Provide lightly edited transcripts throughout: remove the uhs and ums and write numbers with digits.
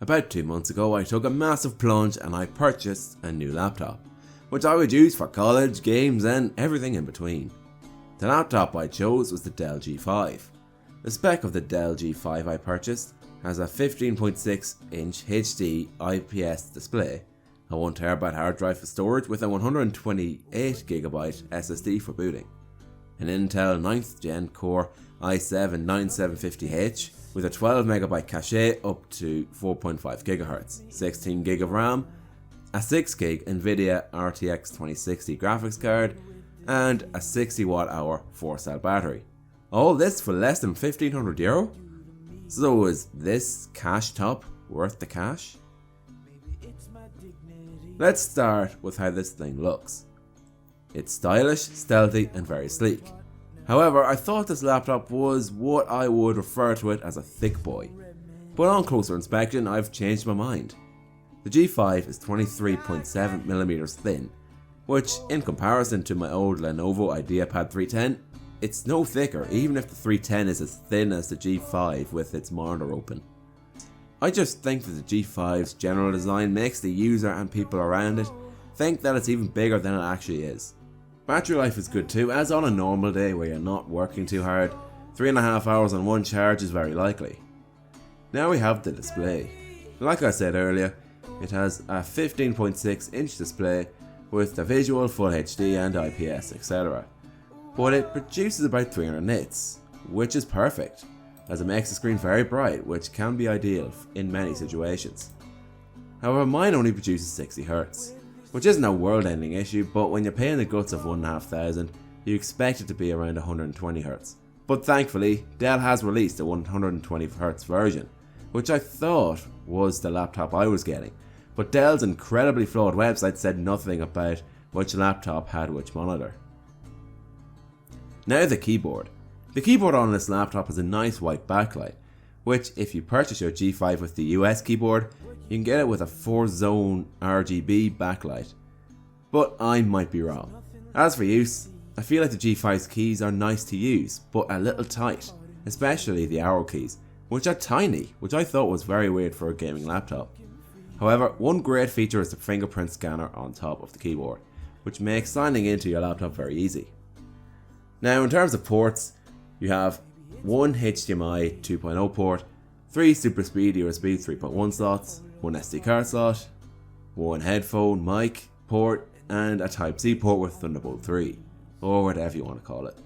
About 2 months ago I took a massive plunge and I purchased a new laptop, which I would use for college, games and everything in between. The laptop I chose was the Dell G5. The spec of the Dell G5 I purchased has a 15.6 inch HD IPS display, a 1TB hard drive for storage with a 128GB SSD for booting, an Intel 9th Gen Core i7-9750H with a 12MB cache up to 4.5GHz, 16GB of RAM, a 6GB NVIDIA RTX 2060 graphics card, and a 60Wh 4-cell battery. All this for less than €1,500? So is this cash top worth the cash? Let's start with how this thing looks. It's stylish, stealthy and very sleek. However, I thought this laptop was what I would refer to it as a thick boy. But on closer inspection I've changed my mind. The G5 is 23.7mm thin, which in comparison to my old Lenovo IdeaPad 310, it's no thicker even if the 310 is as thin as the G5 with its monitor open. I just think that the G5's general design makes the user and people around it think that it's even bigger than it actually is. Battery life is good too, as on a normal day where you're not working too hard, 3.5 hours on one charge is very likely. Now we have the display. Like I said earlier, it has a 15.6 inch display with the visual, full HD and IPS etc. But it produces about 300 nits, which is perfect, as it makes the screen very bright, which can be ideal in many situations. However, mine only produces 60Hz, which isn't a world-ending issue, but when you're paying the guts of 1,500, you expect it to be around 120Hz. But thankfully, Dell has released a 120Hz version, which I thought was the laptop I was getting, but Dell's incredibly flawed website said nothing about which laptop had which monitor. Now the keyboard. The keyboard on this laptop has a nice white backlight, which if you purchase your G5 with the US keyboard, you can get it with a 4-zone RGB backlight. But I might be wrong. As for use, I feel like the G5's keys are nice to use, but a little tight, especially the arrow keys, which are tiny, which I thought was very weird for a gaming laptop. However, one great feature is the fingerprint scanner on top of the keyboard, which makes signing into your laptop very easy. Now in terms of ports, you have one HDMI 2.0 port, 3 super speed USB 3.1 slots, one SD card slot, one headphone mic port, and a Type-C port with Thunderbolt 3, or whatever you want to call it.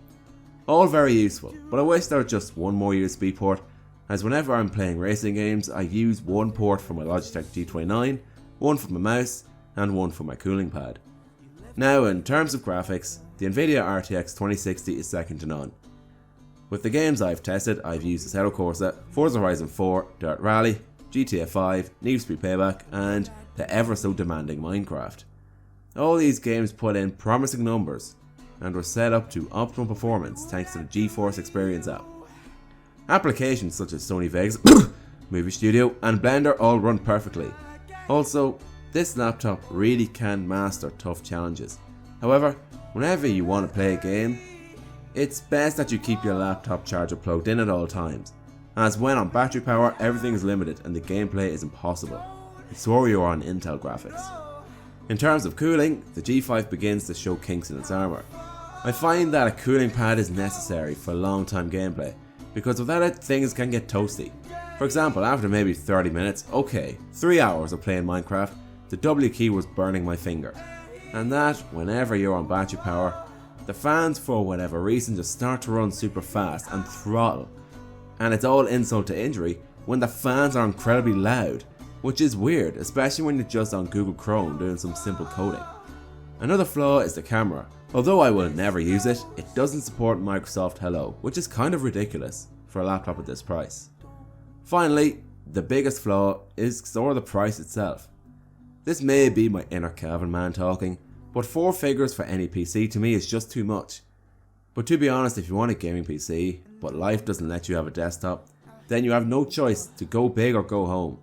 All very useful, but I wish there was just one more USB port, as whenever I'm playing racing games I use one port for my Logitech G29, one for my mouse, and one for my cooling pad. Now in terms of graphics, the NVIDIA RTX 2060 is second to none. With the games I've tested, I've used Assetto Corsa, Forza Horizon 4, Dirt Rally, GTA 5, Need for Speed Payback, and the ever so demanding Minecraft. All these games put in promising numbers and were set up to optimal performance thanks to the GeForce Experience app. Applications such as Sony Vegas, Movie Studio and Blender all run perfectly. Also, this laptop really can master tough challenges. However, whenever you want to play a game, it's best that you keep your laptop charger plugged in at all times, as when on battery power everything is limited and the gameplay is impossible. So you're on Intel graphics. In terms of cooling, the G5 begins to show kinks in its armour. I find that a cooling pad is necessary for long time gameplay, because without it things can get toasty. For example, after maybe 30 minutes, okay, 3 hours of playing Minecraft, the W key was burning my finger. And that, whenever you're on battery power, the fans for whatever reason just start to run super fast and throttle. And it's all insult to injury when the fans are incredibly loud, which is weird, especially when you're just on Google Chrome doing some simple coding. Another flaw is the camera. Although I will never use it, it doesn't support Microsoft Hello, which is kind of ridiculous for a laptop at this price. Finally, the biggest flaw is sort of the price itself. This may be my inner Calvin man talking, but 4 figures for any PC to me is just too much. But to be honest, if you want a gaming PC, but life doesn't let you have a desktop, then you have no choice to go big or go home.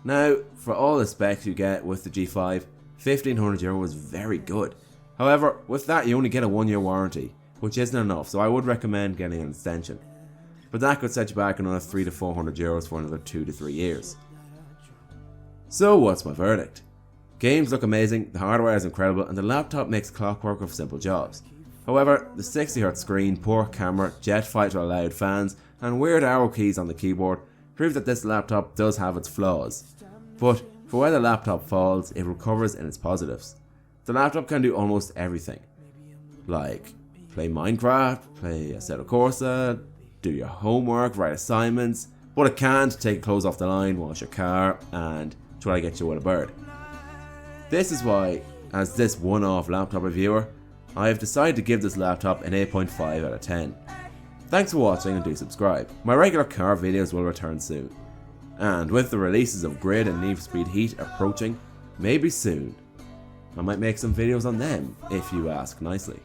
Now, for all the specs you get with the G5, €1,500 is very good. However, with that you only get a 1-year warranty, which isn't enough, so I would recommend getting an extension. But that could set you back another €300 to €400 for another 2 to 3 years. So what's my verdict? Games look amazing, the hardware is incredible, and the laptop makes clockwork of simple jobs. However, the 60Hz screen, poor camera, jet fighter loud fans, and weird arrow keys on the keyboard prove that this laptop does have its flaws. But for where the laptop falls, it recovers in its positives. The laptop can do almost everything. Like play Minecraft, play Assetto Corsa, do your homework, write assignments, but it can't take clothes off the line, wash your car, and try to get you with a bird. This is why, as this one-off laptop reviewer, I have decided to give this laptop an 8.5 out of 10. Thanks for watching and do subscribe. My regular car videos will return soon. And with the releases of Grid and Need for Speed Heat approaching, maybe soon, I might make some videos on them if you ask nicely.